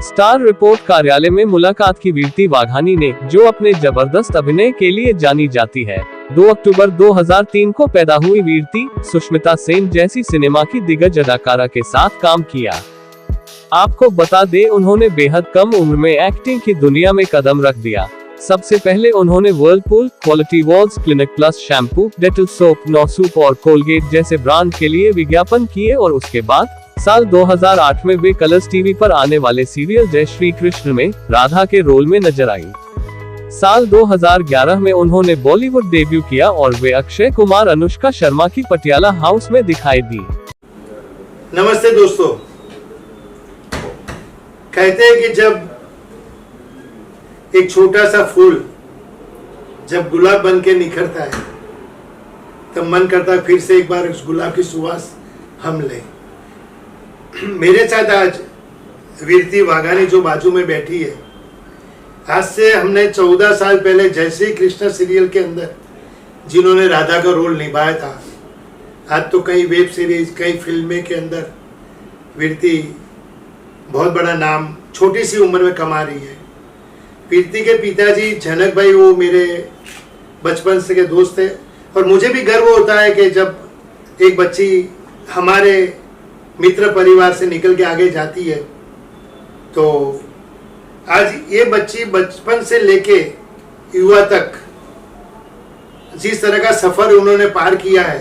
Star report कार्यालय में मुलाकात की वीरती वाघानी ने, जो अपने जबरदस्त अभिनय के लिए जानी जाती है। 2 अक्टूबर 2003 को पैदा हुई वीरती, सुष्मिता सेन जैसी सिनेमा की दिग्गज अदाकारा के साथ काम किया। आपको बता दें, उन्होंने बेहद कम उम्र में एक्टिंग की दुनिया में कदम रख दिया। सबसे पहले उन्होंने Whirlpool, Kwality Wall's, Clinic Plus shampoo, Dettol soap, Knorr soup और कोलगेट जैसे ब्रांड के लिए विज्ञापन किए और उसके बाद साल 2008 में वे कलर्स टीवी पर आने वाले सीरियल जय श्री कृष्ण में राधा के रोल में नजर आई। साल 2011 में उन्होंने बॉलीवुड डेब्यू किया और वे अक्षय कुमार, अनुष्का शर्मा की पटियाला हाउस में दिखाई दी। नमस्ते दोस्तों, कहते हैं कि जब एक छोटा सा फूल जब गुलाब बन के निखरता है तब मन करता है फिर से एक बार उस गुलाब की सुवास हम लें। मेरे साथ आज वीरती वाघानी जो बाजू में बैठी है, आज से हमने 14 साल पहले जय श्री कृष्ण सीरियल के अंदर जिन्होंने राधा का रोल निभाया था, आज तो कई वेब सीरीज, कई फिल्में के अंदर वीरती बहुत बड़ा नाम छोटी सी उम्र में कमा रही है। वीरती के पिताजी जनक भाई, वो मेरे बचपन से के दोस्त थे और मुझे भी गर्व होता है कि जब एक बच्ची हमारे मित्र परिवार से निकल के आगे जाती है, तो आज ये बच्ची बचपन से लेके युवा तक जिस तरह का सफर उन्होंने पार किया है,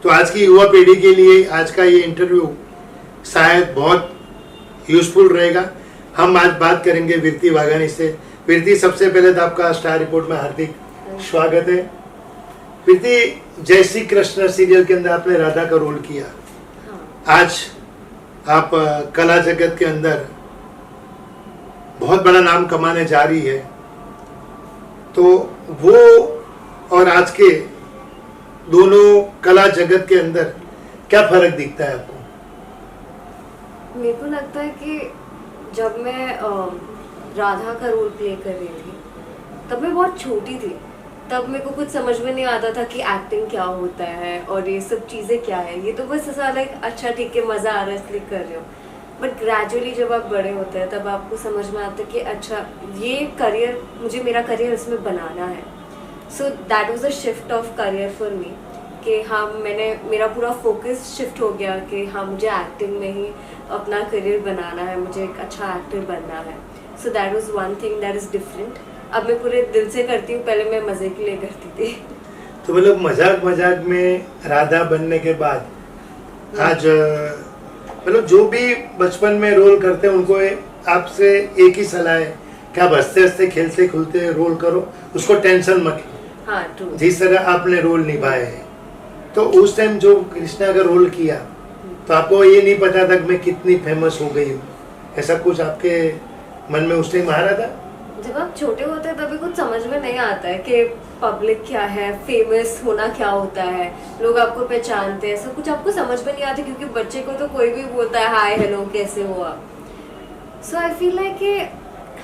तो आज की युवा पीढ़ी के लिए आज का ये इंटरव्यू शायद बहुत यूजफुल रहेगा। हम आज बात करेंगे वीरती वाघानी से। वीरती, सबसे पहले तो आपका स्टार रिपोर्ट में हार्दिक स्वागत है। वीरती, जय श्री कृष्ण सीरियल के अंदर आपने राधा का रोल किया। आज आप कला जगत के अंदर बहुत बड़ा नाम कमाने जा रही है, तो वो और आज के दोनों कला जगत के अंदर क्या फर्क दिखता है आपको? मेरे को लगता है कि जब मैं राधा का रोल प्ले कर रही थी तब मैं बहुत छोटी थी। तब मेरे को कुछ समझ में नहीं आता था कि एक्टिंग क्या होता है और ये सब चीज़ें क्या है। ये तो बस ऐसा लाइक अच्छा ठीक है, मज़ा आ रहा है इसलिए कर रहे हो। बट ग्रेजुअली जब आप बड़े होते हैं तब आपको समझ में आता है कि अच्छा ये करियर, मुझे मेरा करियर इसमें बनाना है। So that was a shift of career for me कि हाँ, मेरा पूरा फोकस शिफ्ट हो गया कि हाँ, मुझे एक्टिंग में ही अपना करियर बनाना है, मुझे एक अच्छा एक्टर बनना है। So that was one thing that is different. अब मैं पूरे दिल से करती हूँ, पहले मैं मज़े के लिए करती थी। तो मतलब मजाक में राधा बनने के बाद आज मतलब जो भी बचपन में रोल करते हैं उनको आपसे एक ही सलाह है कि आप हंसते हंसते खेलते खुलते रोल करो, उसको टेंशन मत लो। हाँ, ट्रू। जिस तरह आपने रोल निभाए हैं, तो उस टाइम जो कृष्णा का रोल किया तो आपको ये नहीं पता था कि मैं कितनी फेमस हो गई हूँ, ऐसा कुछ आपके मन में उस टाइम आ रहा था? जब आप छोटे होते हैं तभी कुछ समझ में नहीं आता है कि पब्लिक क्या है, फेमस होना क्या होता है, लोग आपको पहचानते हैं, सब कुछ आपको समझ में नहीं आता क्योंकि बच्चे को तो कोई भी बोलता है हाय हेलो कैसे हो आप। सो आई फील लाइक कि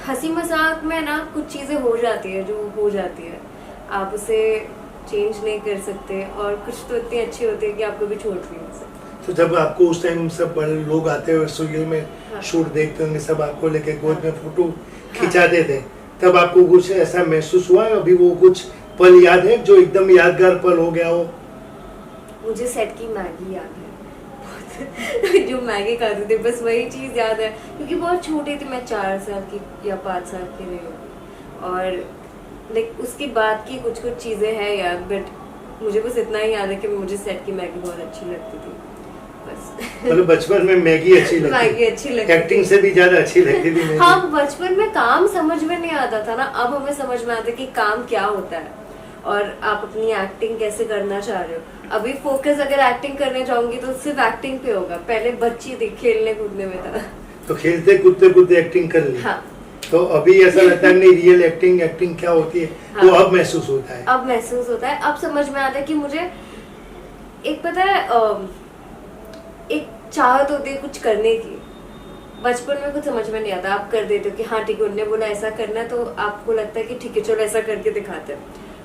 हंसी मजाक में ना कुछ चीज़ें हो जाती है जो हो जाती है, आप उसे चेंज नहीं कर सकते और कुछ तो इतनी अच्छी होती है कि आपको भी छोड़ भी नहीं सकते। तो जब आपको उस टाइम सब बड़े लोग आते हुए सीरियल में हाँ। शूट देखते होंगे, सब आपको लेके गोद में फोटो खिंचाते थे, तब आपको कुछ ऐसा महसूस हुआ? अभी वो कुछ पल याद है जो एकदम यादगार पल हो गया हो? मुझे सेट की मैगी याद है जो मैगी खाती थी, बस वही चीज़ याद है क्योंकि बहुत छोटी थी मैं, 4 साल की या 5 साल की रही हूँ। और लाइक उसके बाद की कुछ चीज़ें हैं याद, बट मुझे बस इतना ही याद है कि मुझे सेट की मैगी बहुत अच्छी लगती थी बस। मतलब बचपन में मैगी अच्छी लगती, मैगी अच्छी लगती, एक्टिंग से भी ज्यादा अच्छी लगती थी मैगी। हाँ, बचपन में काम समझ में नहीं आता था ना, अब हमें समझ में आता है कि काम क्या होता है और आप अपनी एक्टिंग कैसे करना चाह रहे हो। अभी फोकस अगर एक्टिंग करने जाऊंगी तो सिर्फ एक्टिंग पे होगा, पहले बच्ची थी खेलने कूदने में था। तो खेलते कूदते एक्टिंग कर ली। हाँ। तो अभी ऐसा लगता है नहीं, रियल एक्टिंग क्या होती है। हाँ। वो अब महसूस होता है, अब महसूस होता है, अब समझ में आता है कि मुझे एक पता है एक चाहत होती है कुछ करने की। बचपन में कुछ समझ में नहीं आता, आप कर देते हो कि हाँ ठीक है, उन्होंने बोला ऐसा करना है तो आपको लगता है कि ठीक है चलो ऐसा करके दिखाते हैं।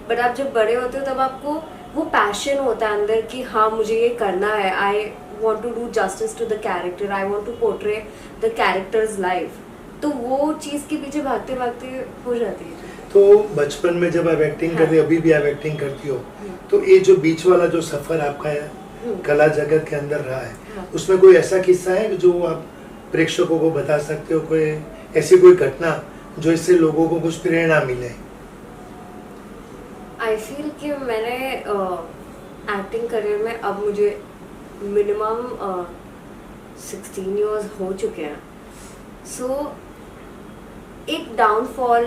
बट आप जब बड़े होते हो तब आपको वो पैशन होता है अंदर कि हाँ मुझे ये करना है, आई want to do justice to the character, I want to portray the character's life. तो वो चीज़ के पीछे भागते भागते हो जाती है। तो बचपन में जब आप एक्टिंग कर रही हो, अभी भी आप एक्टिंग करती हो, तो ये जो बीच वाला जो सफर आपका है कला जगत के अंदर रहा है, उसमें कोई ऐसा किस्सा है जो आप प्रेक्षकों को बता सकते हो, कोई ऐसी कोई घटना जो इससे लोगों को कुछ प्रेरणा मिले? आई फील कि मैंने एक्टिंग करियर में अब मुझे मिनिमम 16 इयर्स हो चुके हैं। सो एक डाउनफॉल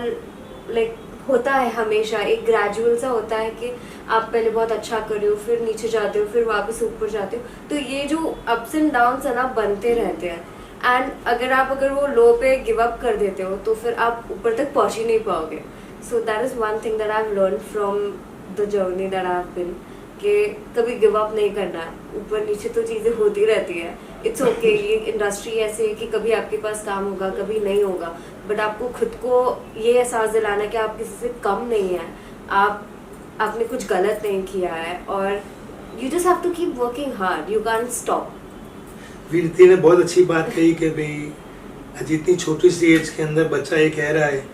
लाइक होता है हमेशा, एक ग्रेजुअल सा होता है कि आप पहले बहुत अच्छा कर रहे हो, फिर नीचे जाते हो, फिर वापस ऊपर जाते हो। तो ये जो अप्स एंड डाउन्स है ना, बनते रहते हैं। एंड अगर वो लो पे गिव अप कर देते हो तो फिर आप ऊपर तक पहुंच ही नहीं पाओगे। So that is one thing that I have learn from the journey that I have been, कि कभी गिव अप नहीं करना है। ऊपर नीचे तो चीज़ें होती रहती है, इट्स ओके। ये इंडस्ट्री ऐसे है कि कभी आपके पास काम होगा, कभी नहीं होगा, बट आपको खुद को ये एहसास दिलाना कि आप किसी से कम नहीं है, आपने कुछ गलत नहीं किया है, और you just have to keep working hard, you can't stop. Virti ने बहुत अच्छी बात कही कि भाई जितनी छोटी सी एज के अंदर बच्चा ये कह रहा है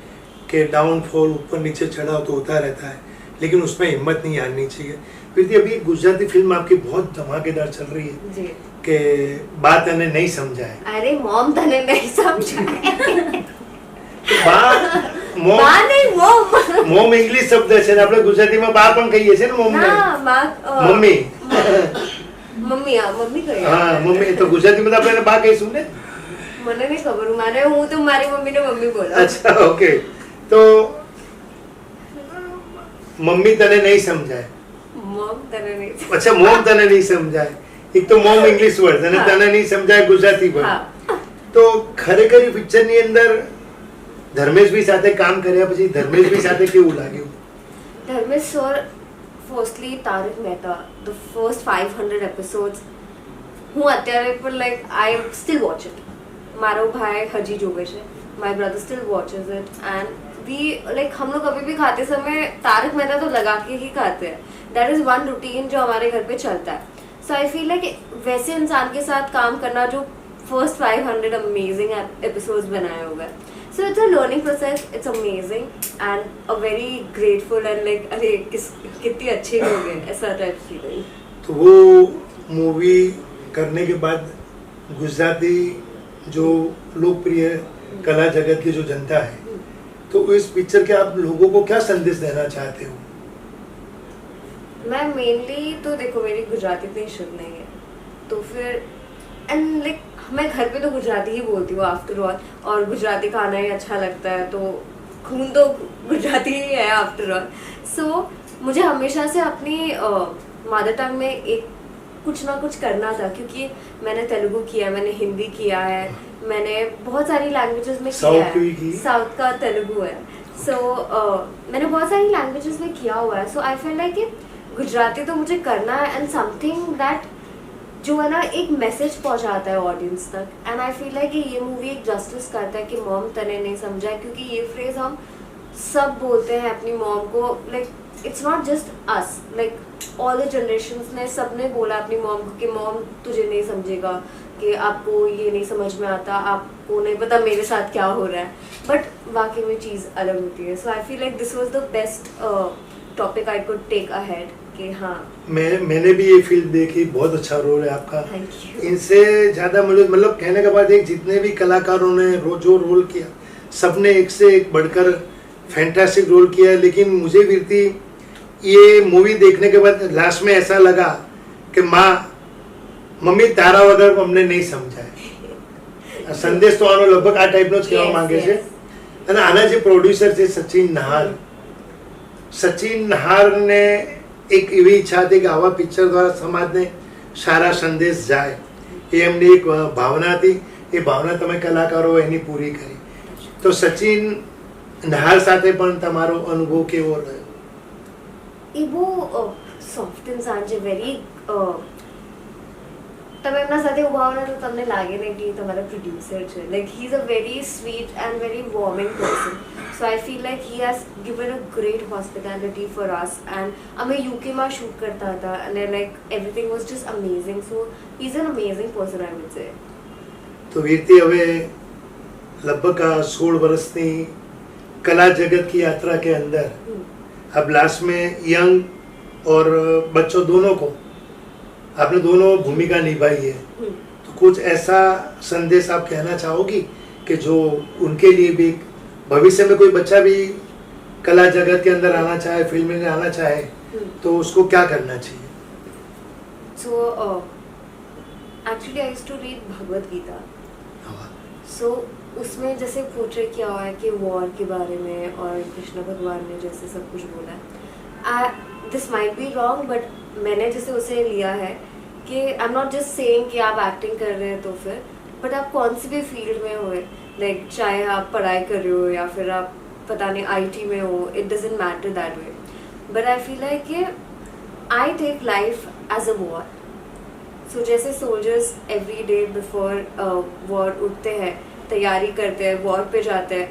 कि डाउनफॉल, ऊपर नीचे चढ़ाव तो होता रहता है, लेकिन उसमें हिम्मत नहीं हारनी चाहिए। वीरती, अभी गुजराती फिल्म आपकी बहुत धमाकेदार चल रही है जी, कि बात तने नहीं समझा है। अरे मॉम तने नहीं समझा है। મોમ ઇંગ્લિશ શબ્દ છે ને, આપણે ગુજરાતીમાં બા પણ કહીએ છીએ ને, મોમ ને મમ્મી. મમ્મી કહીએ. હા, મમ્મી તો ગુજરાતીમાં તો આપણે બા કહીશું ને. મને નહીં ખબર, હું તો મારી મમ્મીને મમ્મી બોલું. અચ્છા, ઓકે. તો મમ્મી તને નહીં સમજાય. મોમ તને નહીં. अच्छा, મોમ તને નહીં સમજાય. એક તો મોમ ઇંગ્લિશ વર્ડ અને તને નહીં સમજાય ગુજરાતી વર્ડ. તો ખરેખર એ પિક્ચરની અંદર ધર્મેશભાઈ સાથે કામ કર્યા પછી ધર્મેશભાઈ સાથે કેવું લાગ્યું? Dharmesh sir, firstly Tarak Mehta, the first 500 episodes હું અત્યારે પણ like I still watch it. મારો ભાઈ હજી જોવે છે, my brother still watches it, and we like हम लोग कभी भी खाते समय तारक मेहता तो लगा के ही खाते हैं. दैट इज वन रूटीन जो हमारे घर पे चलता है. सो आई फील लाइक वैसे इंसान के साथ काम करना जो फर्स्ट 500 अमेजिंग एपिसोड्स बनाए हुए हैं. So it's a learning process. It's amazing and a very grateful and like अरे कितनी अच्छे लोग हैं, ऐसा टाइप फीलिंग. तो वो मूवी करने के बाद गुजराती जो लोकप्रिय कला जगत की जो जनता है, तो इस पिक्चर के आप लोगों को क्या संदेश देना चाहते हो? मैं मेनली तो देखो, मेरी गुजराती इतनी शुद्ध नहीं है, तो फिर एंड लाइक मैं घर पे तो गुजराती ही बोलती हूँ आफ्टर ऑल, और गुजराती खाना ही अच्छा लगता है, तो खून तो गुजराती ही है आफ्टर ऑल. सो मुझे हमेशा से अपनी मदर टंग में एक कुछ ना कुछ करना था, क्योंकि मैंने तेलुगु किया है, मैंने हिंदी किया है, मैंने बहुत सारी लैंग्वेजेस में किया है. साउथ का तेलुगु है. सो मैंने बहुत सारी लैंग्वेजेस में किया हुआ है. So I feel like Gujarati तो मुझे करना है, एंड समथिंग दैट जो है ना एक मैसेज पहुंचाता है ऑडियंस तक. एंड आई फील लाइक ये मूवी एक जस्टिस करता है कि मॉम तने नहीं समझा है, क्योंकि ये फ्रेज हम सब बोलते हैं अपनी मॉम को. Like it's not just us, like all the generations ने सबने बोला अपनी मॉम को कि मॉम तुझे नहीं समझेगा, कि आपको ये नहीं समझ में आता, आपको नहीं पता मेरे साथ क्या हो रहा है, बट वाकई में चीज़ अलग होती है. So I feel like this was the best topic I could take ahead. कि हाँ, मैंने भी ये फिल्म देखी, बहुत अच्छा रोल है आपका. इनसे ज़्यादा मतलब कहने के बाद, एक जितने भी कलाकारों ने जो रोल किया, सबने एक से एक बढ़कर फैंटास्टिक रोल किया है. लेकिन मुझे वीरती ये मूवी देखने के बाद लास्ट में ऐसा लगा कि મમ્મી તારા વગર અમને નહીં સમજાય. સંદેશ તો આનો લગભગ આ ટાઈપનો જ કહેવા માંગે છે. અને આના જે પ્રોડ્યુસર છે સચિન નહારને એક એવી ઈચ્છા હતી કે આવા પિક્ચર દ્વારા સમાજને સારા સંદેશ જાય, એ એમની એક ભાવના હતી. એ ભાવના તમે કલાકારો એની પૂરી કરી. તો સચિન નહાર સાથે પણ તમારો અનુભવ કેવો રહ્યો? એ બહુ સોફ્ટ ઇન્સાન છે, વેરી તમે એમના સાથે ઉભા હોને તો તમને લાગે ને કે તમારા પ્રોડ્યુસર છે. Like he is a very sweet and very warming person. So I feel like he has given a great hospitality for us. And અમે યુકેમાં શૂટ કરતા હતા, અને like everything was just amazing. So he is an amazing person, I would say. તો વીરતી, હવે લગભગ આ 16 વર્ષની કલા જગત की यात्रा के अंदर अब लास्ट में यंग और बच्चों दोनों को आपने दोनों भूमिका निभाई है, तो कुछ ऐसा संदेश आप कहना चाहोगी कि जो उनके लिए भी भविष्य में कोई बच्चा भी कला जगत के अंदर आना चाहे, फिल्म में आना चाहे, तो उसको क्या करना चाहिए? So, actually I used to read Bhagavad Gita. So, उसमें जैसे पोर्ट्रेट किया हुआ है कि वॉर के बारे में और कृष्ण भगवान ने जैसे सब कुछ बोला है. This might be wrong, but मैंने जैसे उसे लिया है कि I am not just saying कि आप एक्टिंग कर रहे हैं तो फिर, बट आप कौन सी भी फील्ड में हो, लाइक चाहे आप पढ़ाई कर रहे हो या फिर आप पता नहीं IT में हो, it doesn't matter that way. But I feel like कि I take life as a war. So जैसे soldiers every day before war उठते हैं, तैयारी करते हैं, वॉर पे जाते हैं,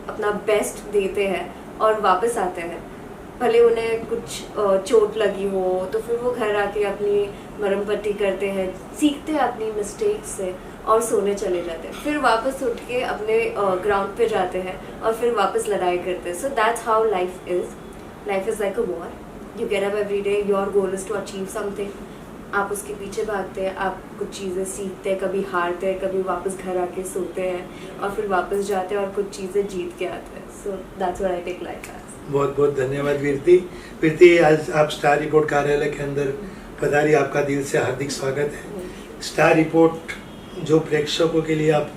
अपना बेस्ट देते हैं और वापस आते हैं. भले उन्हें कुछ चोट लगी हो तो फिर वो घर आके अपनी मरहम पट्टी करते हैं, सीखते हैं अपनी मिस्टेक से और सोने चले जाते हैं. फिर वापस उठ के अपने ग्राउंड पे जाते हैं और फिर वापस लड़ाई करते हैं. So that's how life is. Life is like a war. You get up every day, your goal is to achieve something. आप उसके पीछे भागते हैं, आप कुछ चीज़ें सीखते हैं, कभी हारते हैं, कभी वापस घर आके सोते हैं और फिर वापस जाते हैं और कुछ चीज़ें जीत के आते हैं. So that's what I take life as. बहुत बहुत धन्यवाद वीरती. वीरती, आज आप स्टार रिपोर्ट कार्यालय के अंदर पधारी, आपका दिल से हार्दिक स्वागत है. स्टार रिपोर्ट जो प्रेक्षकों के लिए आप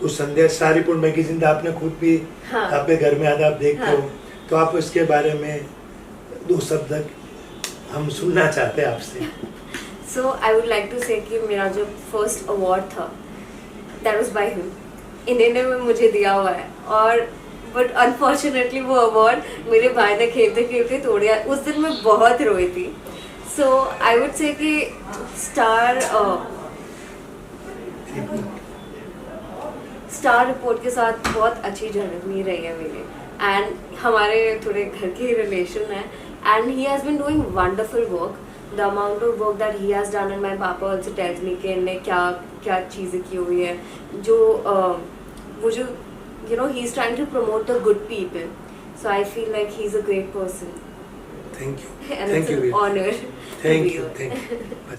कुछ संदेश, स्टार रिपोर्ट मैगजीन आपने खुद भी अपने घर में आधा आप देखते हो, तो आप इसके बारे में 2 शब्द हम सुनना चाहते हैं आपसे. सो आई वुड लाइक टू से कि मेरा जो फर्स्ट अवार्ड था दैट वाज बाय हिम. इन्हीं ने मुझे दिया हुआ है. और बट अनफॉर्चुनेटली वो अवार्ड मेरे भाई ने खेलते खेलते तोड़ दिया. उस दिन मैं बहुत रोई थी. सो आई वुड से कि स्टार रिपोर्ट के साथ बहुत अच्छी जर्नी रही है मेरी. एंड हमारे थोड़े घर के रिलेशन है and he has been doing wonderful work. The amount of work that he has done, and my papa also tells me कि इन्हें क्या क्या चीज़ें की हुई है, जो वो जो he is trying to promote the good people. So I feel like he's a great person. Thank you. And it's an honor. Thank you.